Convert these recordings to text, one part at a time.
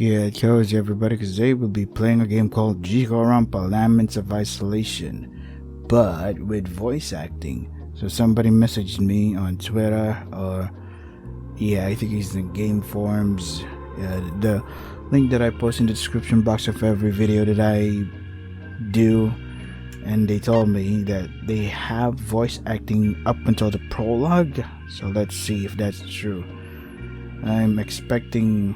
Yeah, it tells everybody because they will be playing a game called Jikoronpa, Laments of Isolation, but with voice acting. So somebody messaged me on Twitter, or yeah, I think he's in game forums. The link that I post in the description box of every video that I do, and they told me that they have voice acting up until the prologue. So let's see if that's true. I'm expecting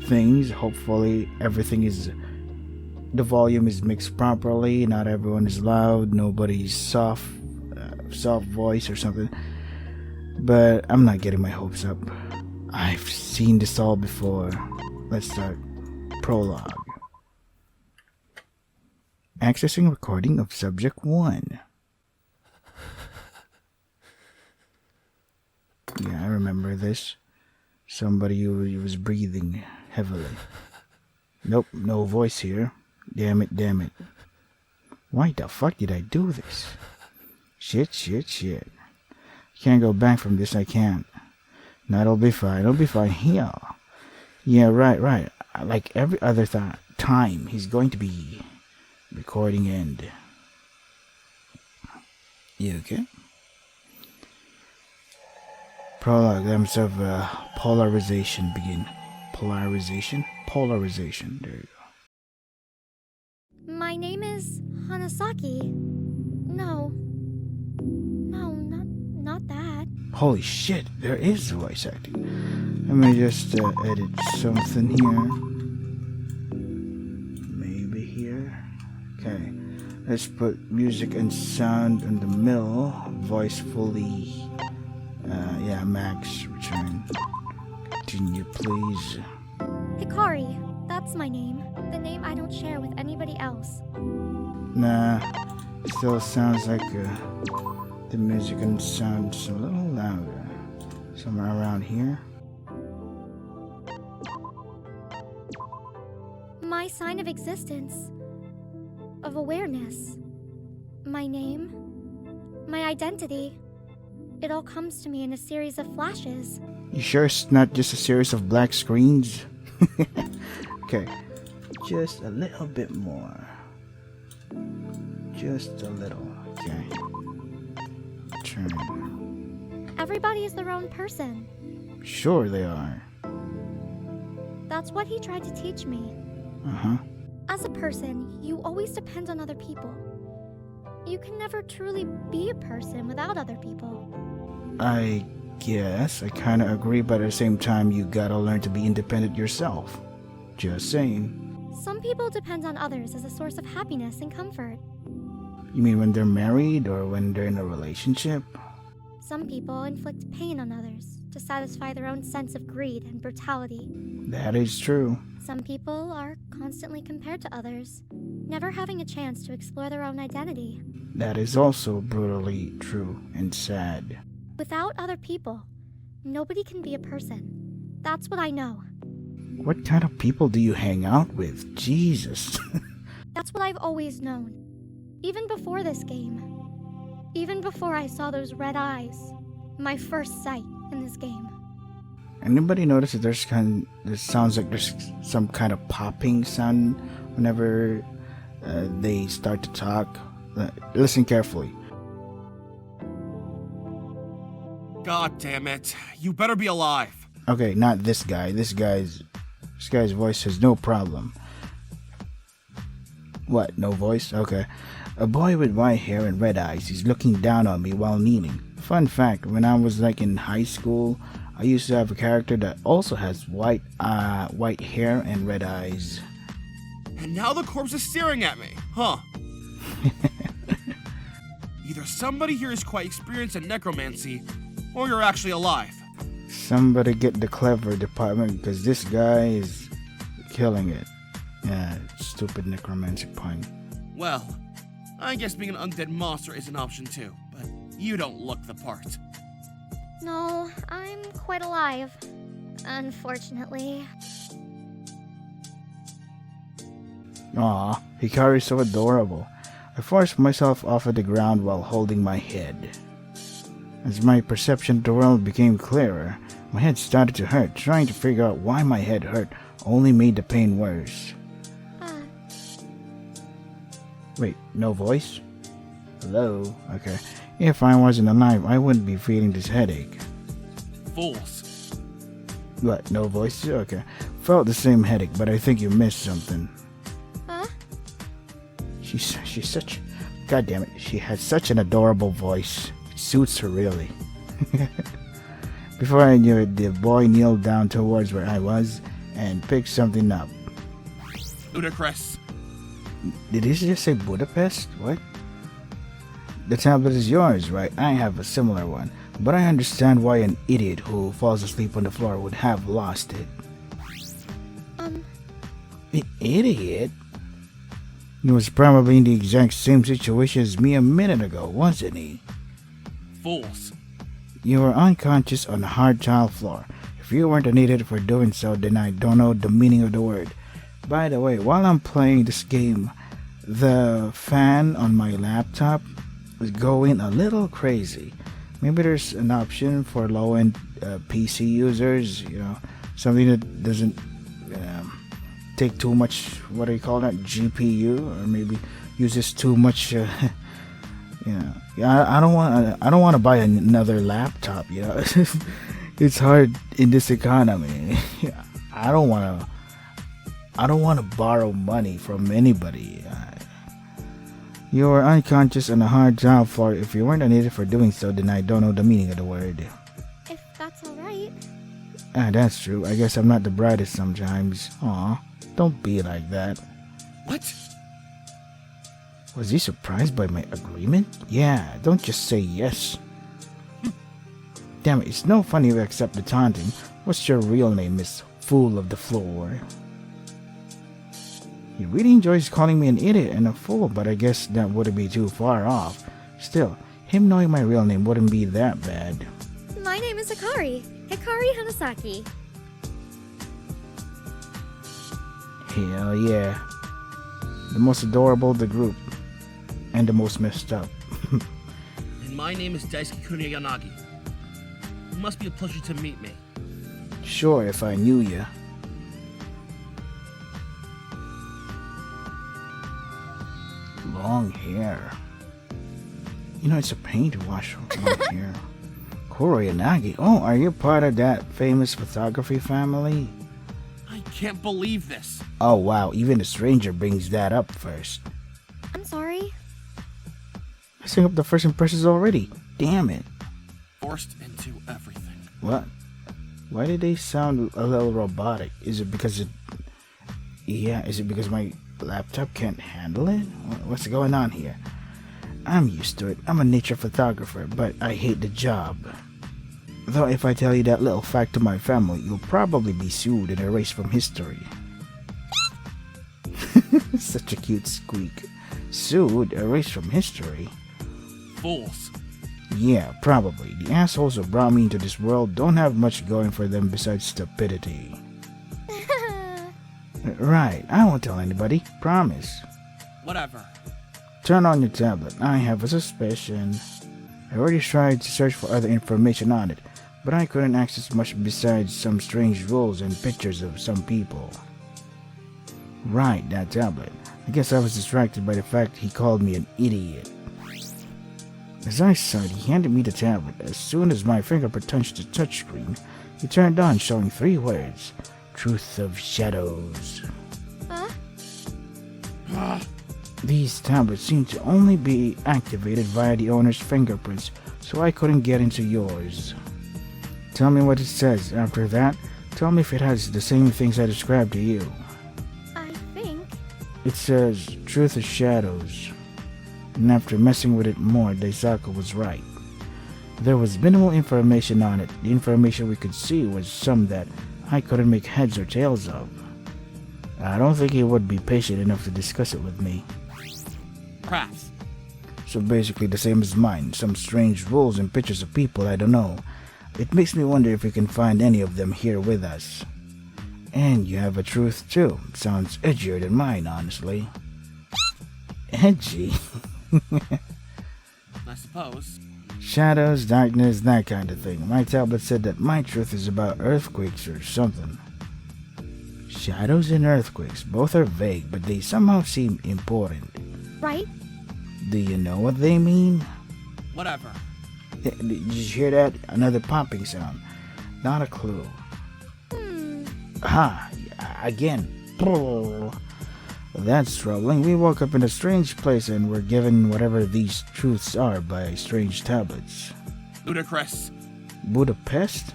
things. Hopefully everything is, the volume is mixed properly, not everyone is loud, nobody's soft voice or something, but I'm not getting my hopes up. I've seen this all before. Let's start. Prologue. Accessing recording of subject 1. Yeah, I remember this. Somebody who was breathing heavily. Nope, no voice here. Damn it. Why the fuck did I do this? Shit. Can't go back from this, I can't. No, it'll be fine. Yeah, right. Like every other time, he's going to be recording end. You okay? Prologue. Laments of polarization begin. Polarization. There you go. My name is Hanasaki. No, not that. Holy shit! There is voice acting. Let me just edit something here. Maybe here. Okay. Let's put music and sound in the middle. Voice fully. Yeah, max return. Continue, please. Hikari, that's my name. The name I don't share with anybody else. Nah, still sounds like the music and sounds a little louder. Somewhere around here. My sign of existence, of awareness, my name, my identity. It all comes to me in a series of flashes. You sure it's not just a series of black screens? Okay, just a little bit more. Just a little, okay. Turn. Everybody is their own person. Sure they are. That's what he tried to teach me. Uh-huh. As a person, you always depend on other people. You can never truly be a person without other people. I guess I kind of agree, but at the same time, you gotta learn to be independent yourself. Just saying. Some people depend on others as a source of happiness and comfort. You mean when they're married or when they're in a relationship? Some people inflict pain on others to satisfy their own sense of greed and brutality. That is true. Some people are constantly compared to others, never having a chance to explore their own identity. That is also brutally true and sad. Without other people, nobody can be a person. That's what I know. What kind of people do you hang out with? Jesus. That's what I've always known. Even before this game. Even before I saw those red eyes. My first sight in this game. Anybody notice that there sounds like there's some kind of popping sound whenever they start to talk? Listen carefully. God damn it. You better be alive. Okay, not this guy. This guy's voice has no problem. What, no voice? Okay. A boy with white hair and red eyes. He's looking down on me while kneeling. Fun fact, when I was like in high school, I used to have a character that also has white hair and red eyes. And now the corpse is staring at me, huh? Either somebody here is quite experienced in necromancy, or you're actually alive. Somebody get the clever department because this guy is killing it. Yeah, stupid necromancy pun. Well, I guess being an undead monster is an option too, but you don't look the part. No, I'm quite alive. Unfortunately. Aw, Hikari's so adorable. I forced myself off of the ground while holding my head. As my perception of the world became clearer, my head started to hurt. Trying to figure out why my head hurt only made the pain worse. Uh, Wait, no voice? Hello? Okay. If I wasn't alive, I wouldn't be feeling this headache. Fools. What, no voice? Okay. Felt the same headache, but I think you missed something. huh? She's such... God damn it, she has such an adorable voice. It suits her really. Before I knew it, the boy kneeled down towards where I was and picked something up. Ludicrous. Did he just say Budapest? What? The tablet is yours, right? I have a similar one, but I understand why an idiot who falls asleep on the floor would have lost it. An idiot? He was probably in the exact same situation as me a minute ago, wasn't he? Fools. You were unconscious on the hard tile floor. If you weren't an idiot for doing so, then I don't know the meaning of the word. By the way, while I'm playing this game, the fan on my laptop is going a little crazy. Maybe there's an option for low-end PC users, something that doesn't take too much, what do you call that, GPU, or maybe uses too much. I don't want to buy another laptop. It's hard in this economy. I don't want to borrow money from anybody. You were unconscious on a hard job floor. If you weren't an idiot for doing so, then I don't know the meaning of the word. If that's alright. That's true. I guess I'm not the brightest sometimes. Aw, don't be like that. What? Was he surprised by my agreement? Yeah, don't just say yes. Damn it, it's no fun you accept the taunting. What's your real name, Miss Fool of the Floor? He really enjoys calling me an idiot and a fool, but I guess that wouldn't be too far off. Still, him knowing my real name wouldn't be that bad. My name is Hikari. Hikari Hanasaki. Hell yeah. The most adorable of the group. And the most messed up. And my name is Daisuke Kunayanagi. It must be a pleasure to meet me. Sure, if I knew ya. Long hair. It's a pain to wash long hair. Kuroyanagi. Oh, are you part of that famous photography family? I can't believe this. Oh wow, even a stranger brings that up first. I'm sorry. Messing up the first impressions already. Damn it. Forced into everything. What? Why did they sound a little robotic? Is it because my laptop can't handle it? What's going on here? I'm used to it. I'm a nature photographer, but I hate the job. Though if I tell you that little fact to my family, you'll probably be sued and erased from history. Such a cute squeak. Sued, erased from history? Fools. Yeah, probably. The assholes who brought me into this world don't have much going for them besides stupidity. Right, I won't tell anybody. Promise. Whatever. Turn on your tablet. I have a suspicion. I already tried to search for other information on it, but I couldn't access much besides some strange rules and pictures of some people. Right, that tablet. I guess I was distracted by the fact he called me an idiot. As I sighed, he handed me the tablet. As soon as my fingerprint touched the touchscreen, he turned on, showing 3 words. Truth of Shadows. Huh? These tablets seem to only be activated via the owner's fingerprints, so I couldn't get into yours. Tell me what it says. After that, tell me if it has the same things I described to you. I think... It says, Truth of Shadows. And after messing with it more, Daisuke was right. There was minimal information on it. The information we could see was some that I couldn't make heads or tails of. I don't think he would be patient enough to discuss it with me. Crafts. So basically the same as mine, some strange rules and pictures of people I don't know. It makes me wonder if we can find any of them here with us. And you have a truth too. Sounds edgier than mine, honestly. Edgy? I suppose. Shadows, darkness, that kind of thing. My tablet said that my truth is about earthquakes or something. Shadows and earthquakes, both are vague, but they somehow seem important. Right? Do you know what they mean? Whatever. Did you hear that? Another popping sound. Not a clue. Ha! Again. That's troubling. We woke up in a strange place and were given whatever these truths are by strange tablets. Ludicrous. Budapest?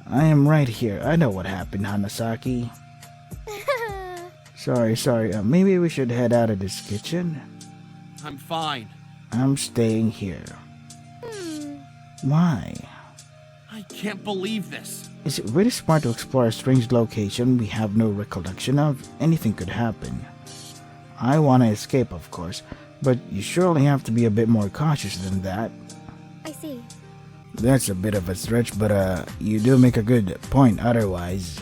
I am right here. I know what happened, Hanasaki. Sorry. Maybe we should head out of this kitchen? I'm fine. I'm staying here. Why? I can't believe this. Is it really smart to explore a strange location we have no recollection of? Anything could happen. I want to escape, of course, but you surely have to be a bit more cautious than that. I see. That's a bit of a stretch, but you do make a good point otherwise.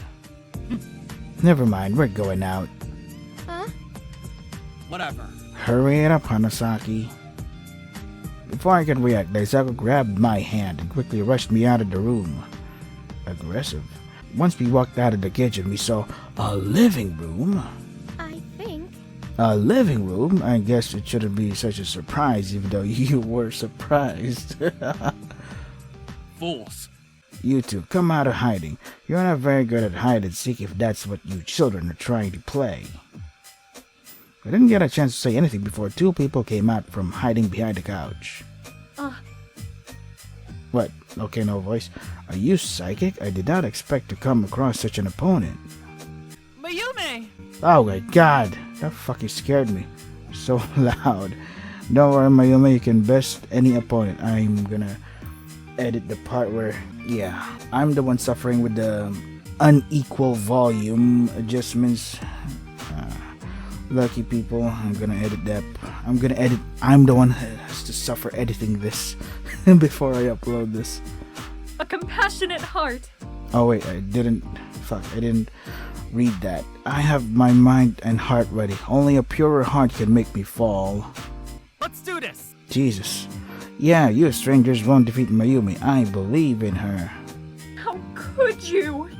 Never mind, we're going out. Huh? Whatever. Hurry it up, Hanasaki. Before I could react, Daisaku grabbed my hand and quickly rushed me out of the room. Aggressive. Once we walked out of the kitchen, we saw a living room. I think. A living room? I guess it shouldn't be such a surprise, even though you were surprised. Fools. You two, come out of hiding. You're not very good at hide and seek if that's what you children are trying to play. I didn't get a chance to say anything before two people came out from hiding behind the couch. What? Okay, no voice. Are you psychic? I did not expect to come across such an opponent. Mayume! Oh my god, that fucking scared me. So loud. Don't worry, Mayume, you can best any opponent. I'm gonna edit the part where, yeah, I'm the one suffering with the unequal volume adjustments. Lucky people, I'm gonna edit that. I'm the one who has to suffer editing this before I upload this. A compassionate heart. Oh wait, I didn't read that. I have my mind and heart ready. Only a purer heart can make me fall. Let's do this. Jesus. Yeah, you strangers won't defeat Mayumi. I believe in her. How could you?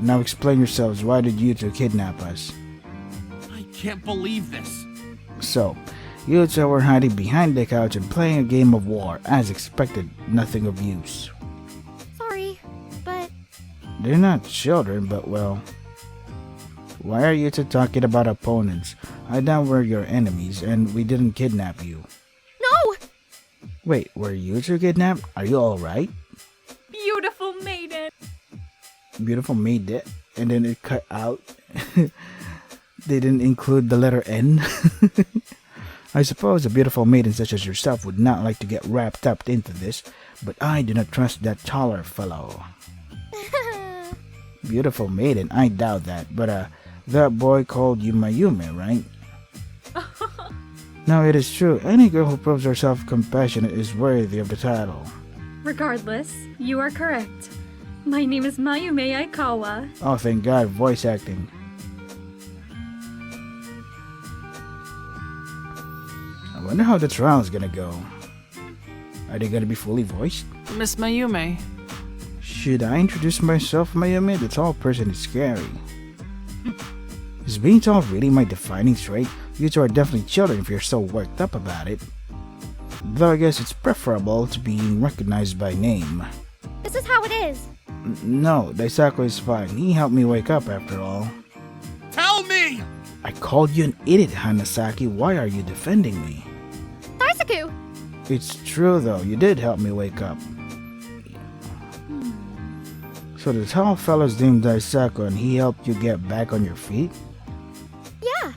Now explain yourselves. Why did you two kidnap us? I can't believe this. So, you two were hiding behind the couch and playing a game of war. As expected, nothing of use. Sorry, but They're not children, but well. Why are you two talking about opponents? I doubt we're your enemies, and we didn't kidnap you. no! Wait, were you two kidnapped? Are you alright? Beautiful maiden. Beautiful maid, and then it cut out. They didn't include the letter N. I suppose a beautiful maiden such as yourself would not like to get wrapped up into this, but I do not trust that taller fellow. Beautiful maiden, I doubt that, but that boy called you Mayume, right? No, it is true. Any girl who proves herself compassionate is worthy of the title. Regardless, you are correct. My name is Mayume Aikawa. Oh, thank God, voice acting. I wonder how the trial is gonna go. Are they gonna be fully voiced? Miss Mayume. Should I introduce myself, Mayume? The tall person is scary. Is being tall really my defining trait? You two are definitely children if you're so worked up about it. Though I guess it's preferable to being recognized by name. This is how it is. No, Daisaku is fine. He helped me wake up after all. Tell me! I called you an idiot, Hanasaki. Why are you defending me? Daisaku! It's true though, you did help me wake up. So the tall fellow's named Daisaku and he helped you get back on your feet? Yeah.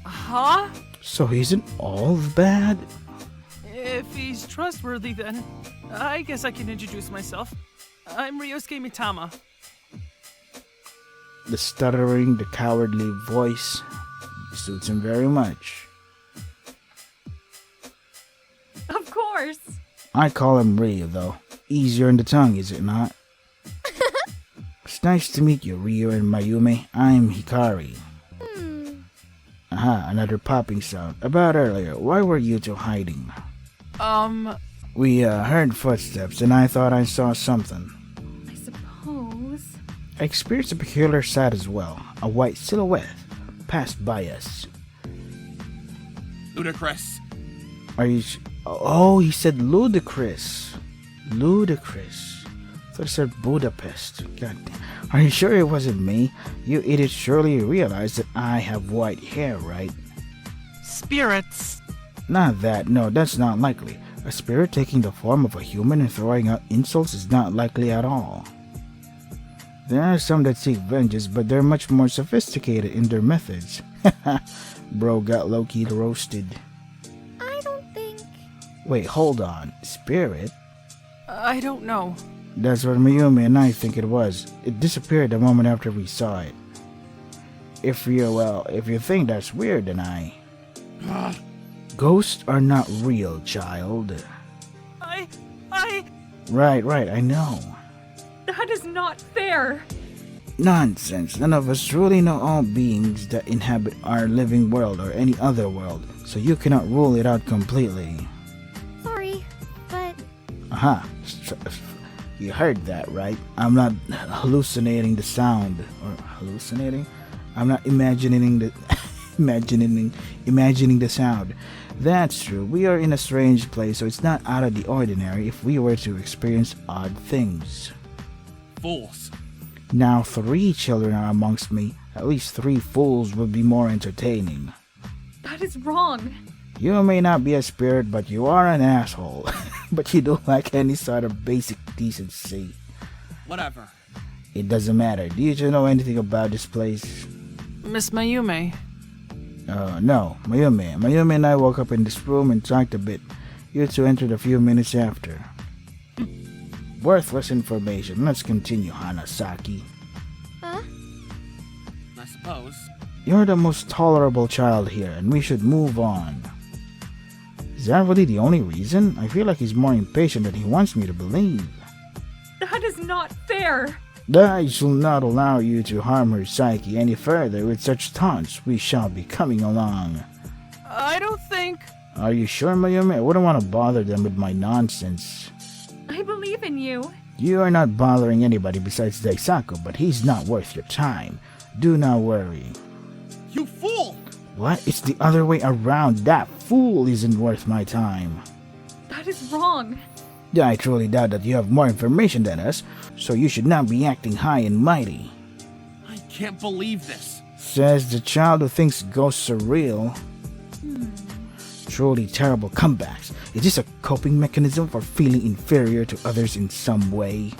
Huh? So he isn't all bad? If he's trustworthy, then I guess I can introduce myself. I'm Ryosuke Mitama. The stuttering, the cowardly voice suits him very much. Of course. I call him Ryo though. Easier in the tongue, is it not? It's nice to meet you, Ryo and Mayume. I'm Hikari. Aha, another popping sound. About earlier, why were you two hiding? We heard footsteps and I thought I saw something. I suppose. I experienced a peculiar sight as well. A white silhouette passed by us. Ludicrous. Are you... Oh, he said ludicrous. Ludicrous. I thought he said Budapest. God damn. Are you sure it wasn't me? You idiot surely realize that I have white hair, right? Spirits. Not that. No, that's not likely. A spirit taking the form of a human and throwing out insults is not likely at all. There are some that seek vengeance, but they're much more sophisticated in their methods. Bro got low-key roasted. I don't think. Wait, hold on. Spirit? I don't know. That's what Mayumi and I think it was. It disappeared the moment after we saw it. If you think that's weird, then I... Ghosts are not real, child. Right, I know. That is not fair. Nonsense. None of us truly know all beings that inhabit our living world or any other world, so you cannot rule it out completely. Sorry, but Aha. You heard that, right? I'm not hallucinating the sound. Or hallucinating? I'm not imagining the... imagining the sound. That's true. We are in a strange place, so it's not out of the ordinary if we were to experience odd things. Fools. Now 3 children are amongst me. At least 3 fools would be more entertaining. That is wrong. You may not be a spirit, but you are an asshole. But you don't lack any sort of basic decency. Whatever. It doesn't matter. Do you two know anything about this place? Miss Mayume. No. Mayumi and I woke up in this room and talked a bit. You two entered a few minutes after. Worthless information. Let's continue, Hanasaki. huh? I suppose. You're the most tolerable child here, and we should move on. Is that really the only reason? I feel like he's more impatient than he wants me to believe. That is not fair. I shall not allow you to harm her psyche any further with such taunts. We shall be coming along. I don't think... Are you sure, Mayumi? I wouldn't want to bother them with my nonsense. I believe in you. You are not bothering anybody besides Daisaku, but he's not worth your time. Do not worry. You fool! What? It's the other way around. That fool isn't worth my time. That is wrong. I truly doubt that you have more information than us, so you should not be acting high and mighty. I can't believe this. Says the child who thinks ghosts are real. Truly terrible comebacks. Is this a coping mechanism for feeling inferior to others in some way?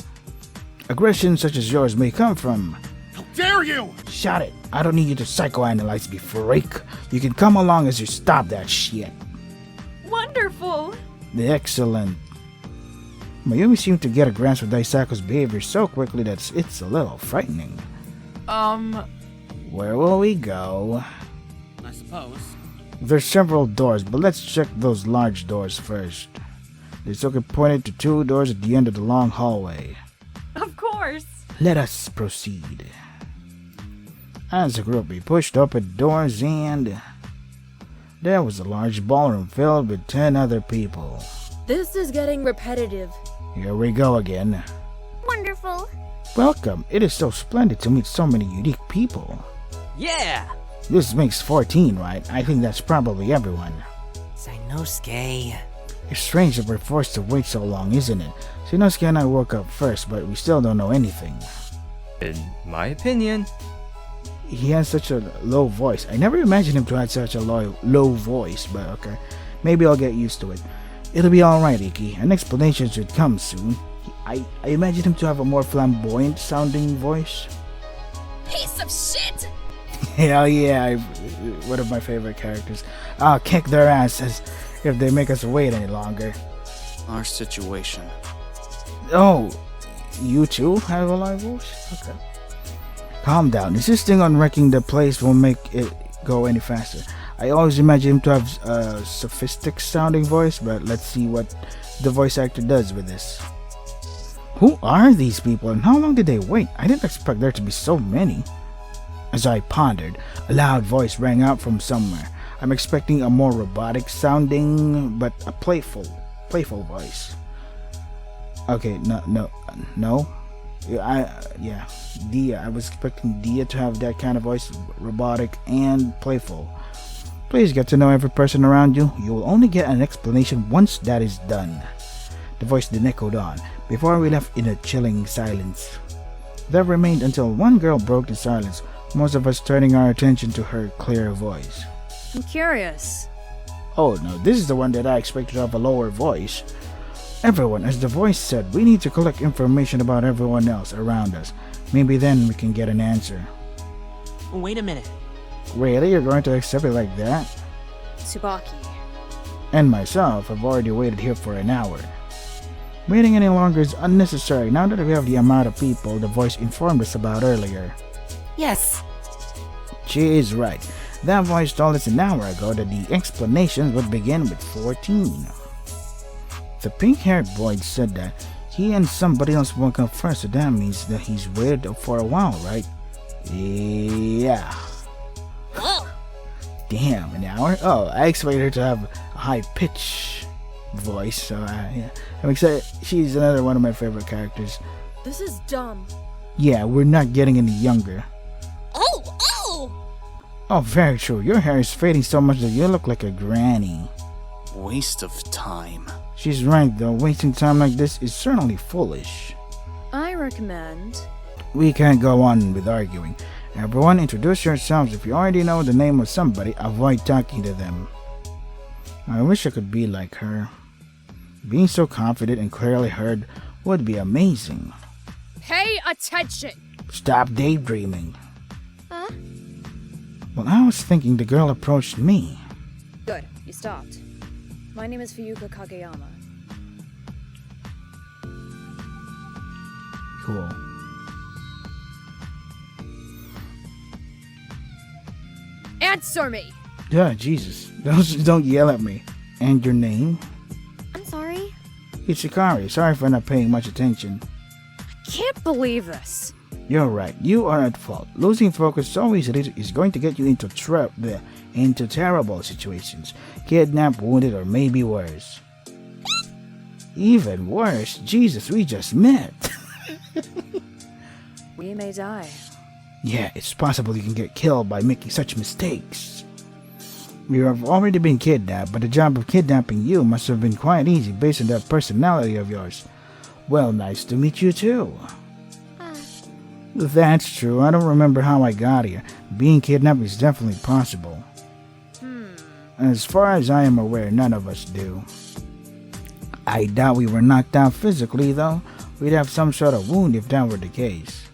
Aggression such as yours may come from... How dare you! Shut it. I don't need you to psychoanalyze me, freak. You can come along as you stop that shit. Wonderful. Excellent. Mayumi seemed to get a grasp of Daisaku's behavior so quickly that it's a little frightening. Where will we go? I suppose. There's several doors, but let's check those large doors first. Daisaku pointed to 2 doors at the end of the long hallway. Of course. Let us proceed. As a group, we pushed open doors and... there was a large ballroom filled with 10 other people. This is getting repetitive. Here we go again. Wonderful. Welcome. It is so splendid to meet so many unique people. Yeah! This makes 14, right? I think that's probably everyone. Sainosuke. It's strange that we're forced to wait so long, isn't it? Shinosuke and I woke up first, but we still don't know anything. In my opinion. He has such a low voice. I never imagined him to have such a low voice, but okay. Maybe I'll get used to it. It'll be alright, Iki. An explanation should come soon. I imagine him to have a more flamboyant sounding voice. Piece of shit! Hell yeah, one of my favorite characters. I'll kick their asses if they make us wait any longer. Our situation. Oh, you too have a live voice? Okay. Calm down. Insisting on wrecking the place won't make it go any faster. I always imagine him to have a sophistic sounding voice, but let's see what the voice actor does with this. Who are these people and how long did they wait? I didn't expect there to be so many. As I pondered, a loud voice rang out from somewhere. I'm expecting a more robotic sounding, but a playful voice. Okay, no. Yeah, Dia. I was expecting Dia to have that kind of voice, robotic and playful. Please get to know every person around you. You will only get an explanation once that is done. The voice then echoed on, before we left in a chilling silence. That remained until one girl broke the silence, most of us turning our attention to her clear voice. I'm curious. Oh no, this is the one that I expected to have a lower voice. Everyone, as the voice said, we need to collect information about everyone else around us. Maybe then we can get an answer. Wait a minute. Really? You're going to accept it like that? Tsubaki. And myself have already waited here for an hour. Waiting any longer is unnecessary now that we have the amount of people the voice informed us about earlier. Yes. She is right. That voice told us an hour ago that the explanations would begin with 14. The pink-haired boy said that he and somebody else woke up first, so that means that he's waited up for a while, right? Yeah. Damn, an hour? Oh, I expected her to have a high-pitched voice, so yeah. I'm excited. She's another one of my favorite characters. This is dumb. Yeah, we're not getting any younger. Oh! Oh, very true. Your hair is fading so much that you look like a granny. Waste of time. She's right though, wasting time like this is certainly foolish. I recommend... We can't go on with arguing. Everyone introduce yourselves. If you already know the name of somebody, avoid talking to them. I wish I could be like her. Being so confident and clearly heard would be amazing. Pay attention! Stop daydreaming. Huh? Well, I was thinking the girl approached me. Good, you stopped. My name is Fuyuka Kageyama. Cool. Answer me! Yeah, Jesus. Don't yell at me. And your name? I'm sorry. Ichikari. Sorry for not paying much attention. Can't believe this. You're right. You are at fault. Losing focus so easily is going to get you into terrible situations. Kidnapped, wounded, or maybe worse. Even worse. Jesus, we just met. We may die. Yeah, it's possible you can get killed by making such mistakes. You have already been kidnapped, but the job of kidnapping you must have been quite easy based on that personality of yours. Well, nice to meet you too. That's true. I don't remember how I got here. Being kidnapped is definitely possible. As far as I am aware, none of us do. I doubt we were knocked out physically, though. We'd have some sort of wound if that were the case.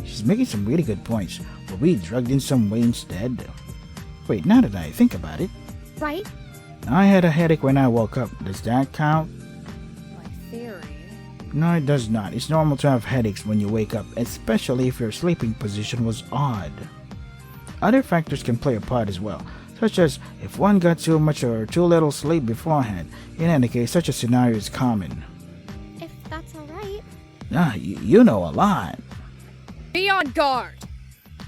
She's making some really good points. Were we drugged in some way instead? Wait, now that I think about it. Right? I had a headache when I woke up. Does that count? My theory... No, it does not. It's normal to have headaches when you wake up, especially if your sleeping position was odd. Other factors can play a part as well, such as if one got too much or too little sleep beforehand. In any case, such a scenario is common. If that's alright. You know a lot. Be on guard!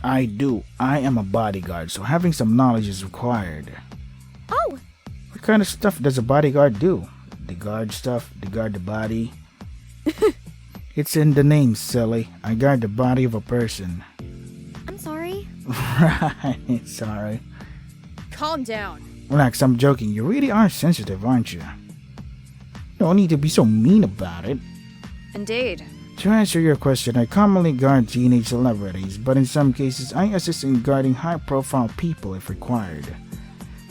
I do. I am a bodyguard, so having some knowledge is required. Oh! What kind of stuff does a bodyguard do? The guard stuff? The guard the body? It's in the name, silly. I guard the body of a person. I'm sorry. Right, sorry. Calm down. Relax, I'm joking. You really are sensitive, aren't you? No need to be so mean about it. Indeed. To answer your question, I commonly guard teenage celebrities, but in some cases, I assist in guarding high-profile people if required.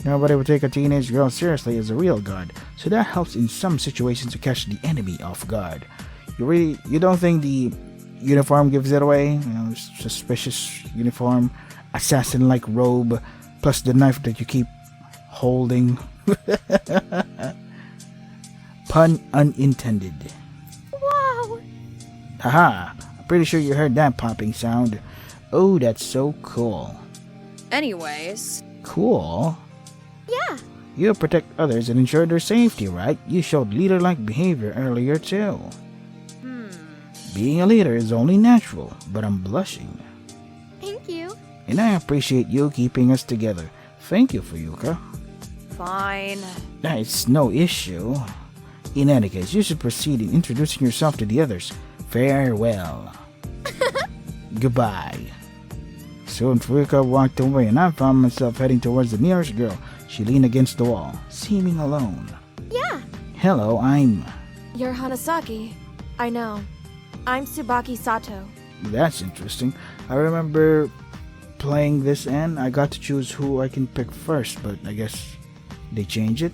Nobody would take a teenage girl seriously as a real guard, so that helps in some situations to catch the enemy off guard. You don't think the uniform gives it away? You know, suspicious uniform, assassin-like robe, plus the knife that you keep holding. Pun unintended. Wow! Haha, I'm pretty sure you heard that popping sound. Oh, that's so cool. Anyways... Cool? Yeah! You protect others and ensure their safety, right? You showed leader-like behavior earlier too. Being a leader is only natural, but I'm blushing. Thank you. And I appreciate you keeping us together. Thank you, Fuyuka. Fine. It's no issue. In any case, you should proceed in introducing yourself to the others. Farewell. Goodbye. Soon Fuyuka walked away and I found myself heading towards the nearest girl. She leaned against the wall, seeming alone. Yeah. Hello, I'm... You're Hanasaki. I know. I'm Tsubaki Sato. That's interesting. I remember playing this and I got to choose who I can pick first, but I guess they changed it.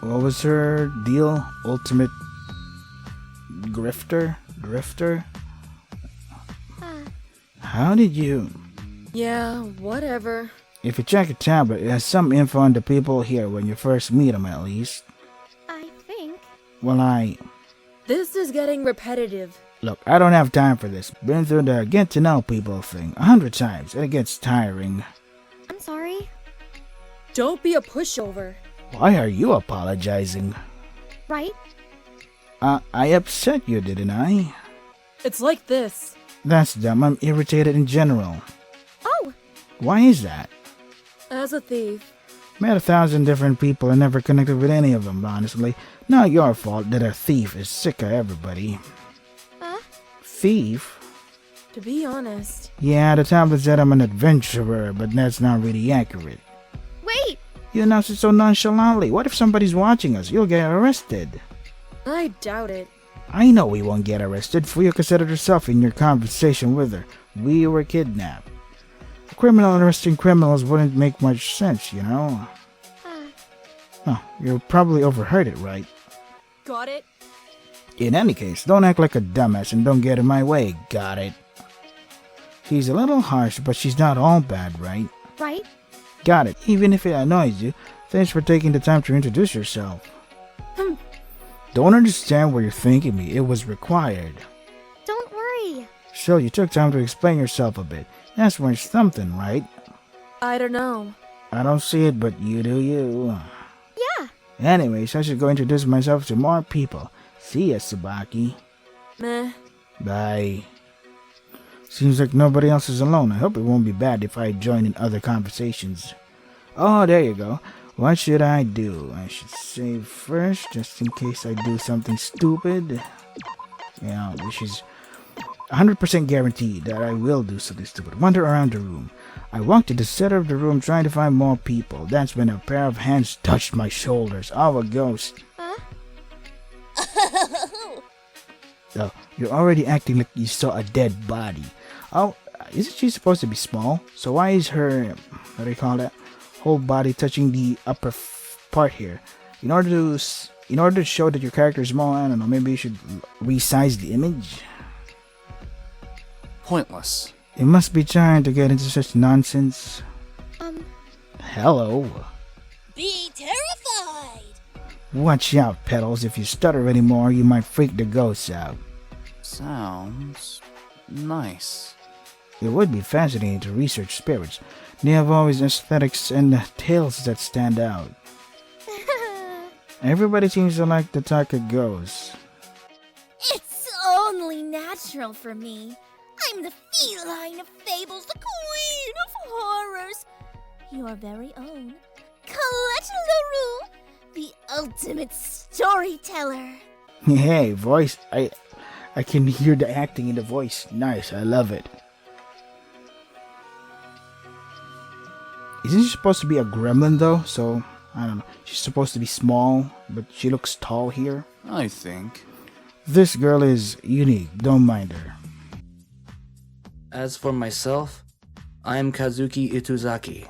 What was her deal? Ultimate Drifter? How did you... Yeah, whatever. If you check your tablet, it has some info on the people here when you first meet them at least. I think. Well, This is getting repetitive. Look, I don't have time for this. Been through the get to know people thing 100 times and it gets tiring. I'm sorry. Don't be a pushover. Why are you apologizing? Right? I upset you, didn't I? It's like this. That's dumb. I'm irritated in general. Oh! Why is that? As a thief. Met 1,000 different people and never connected with any of them, honestly. Not your fault that a thief is sick of everybody. Thief? To be honest. Yeah, the tablet said I'm an adventurer, but that's not really accurate. Wait! You announced it so nonchalantly. What if somebody's watching us? You'll get arrested. I doubt it. I know we won't get arrested. Fuyuka said it herself in your conversation with her. We were kidnapped. A criminal arresting criminals wouldn't make much sense, you know? Oh, you probably overheard it, right? Got it? In any case, don't act like a dumbass and don't get in my way, got it? She's a little harsh, but she's not all bad, right? Right? Got it. Even if it annoys you, thanks for taking the time to introduce yourself. Don't understand what you're thinking me. It was required. Don't worry. Still, you took time to explain yourself a bit. That's worth something, right? I don't know. I don't see it, but you do you. Yeah. Anyways, I should go introduce myself to more people. See ya, Tsubaki. Meh. Bye. Seems like nobody else is alone. I hope it won't be bad if I join in other conversations. Oh, there you go. What should I do? I should save first, just in case I do something stupid. Yeah, which is 100% guaranteed that I will do something stupid. Wander around the room. I walked to the center of the room trying to find more people. That's when a pair of hands touched my shoulders. Oh, a ghost. Oh, you're already acting like you saw a dead body. Oh, isn't she supposed to be small? So why is her, what do you call that, whole body touching the upper part here? In order to show that your character is small, I don't know, maybe you should resize the image? Pointless. It must be trying to get into such nonsense. Hello. Be terrified! Watch out, Petals. If you stutter anymore, you might freak the ghosts out. Sounds nice. It would be fascinating to research spirits. They have always aesthetics and tales that stand out. Everybody seems to like to talk of ghosts. It's only natural for me. I'm the feline of fables, the queen of horrors. Your very own Colette LaRue, the ultimate storyteller. Hey, voice. I can hear the acting in the voice. Nice, I love it. Isn't she supposed to be a gremlin though? So, I don't know. She's supposed to be small, but she looks tall here. I think. This girl is unique. Don't mind her. As for myself, I am Kazuki Ituzaki.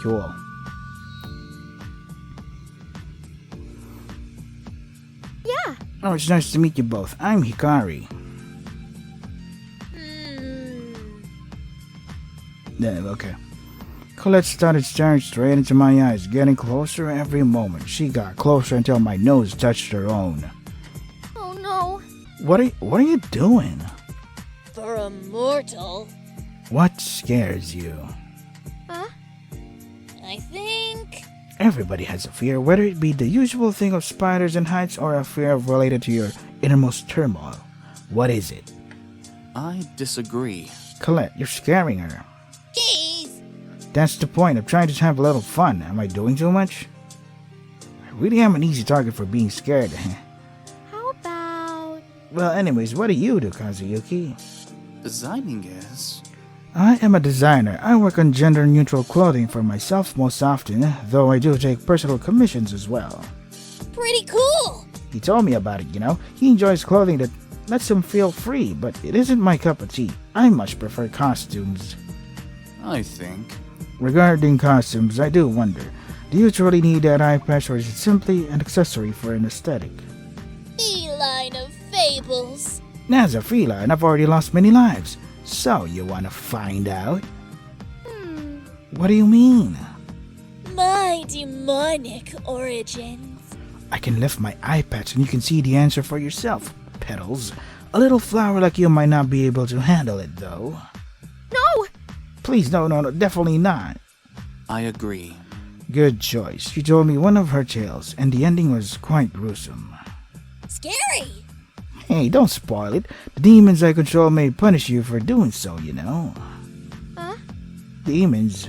Cool. Yeah. Oh, it's nice to meet you both. I'm Hikari. Yeah, okay. Colette started staring straight into my eyes, getting closer every moment. She got closer until my nose touched her own. Oh no. What are you doing? For a mortal, What scares you? I think. Everybody has a fear, whether it be the usual thing of spiders and heights or a fear related to your innermost turmoil. What is it? I disagree. Colette, you're scaring her. Jeez. That's the point. I'm trying to have a little fun. Am I doing too much? Really am an easy target for being scared. How about... Well, anyways, what do you do, Kazuyuki? Designing is. I am a designer. I work on gender-neutral clothing for myself most often, though I do take personal commissions as well. Pretty cool! He told me about it, you know. He enjoys clothing that lets him feel free, but it isn't my cup of tea. I much prefer costumes. I think. Regarding costumes, I do wonder, do you truly need that eye patch, or is it simply an accessory for an aesthetic? Feline of fables. As a feline, I've already lost many lives. So, you want to find out? What do you mean? My demonic origins. I can lift my eye patch and you can see the answer for yourself, Petals. A little flower like you might not be able to handle it, though. No! Please, no, definitely not. I agree. Good choice. She told me one of her tales, and the ending was quite gruesome. Scary! Hey, don't spoil it. The demons I control may punish you for doing so, you know. Huh? Demons.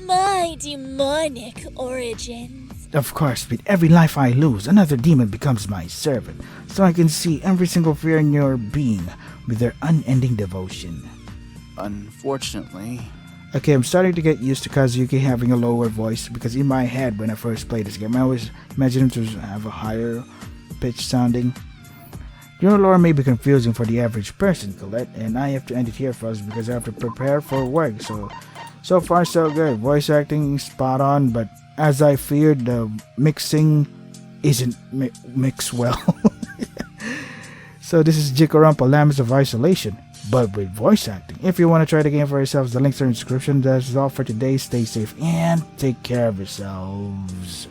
My demonic origins. Of course, with every life I lose, another demon becomes my servant, so I can see every single fear in your being with their unending devotion. Unfortunately. Okay, I'm starting to get used to Kazuyuki having a lower voice, because in my head when I first played this game, I always imagine him to have a higher pitch sounding. Your lore may be confusing for the average person, Colette, and I have to end it here first because I have to prepare for work. So far so good. Voice acting spot on, but as I feared, the mixing isn't mixed well. So this is Jikoronpa, Laments of Isolation, but with voice acting. If you want to try the game for yourselves, the links are in the description. That's all for today. Stay safe and take care of yourselves.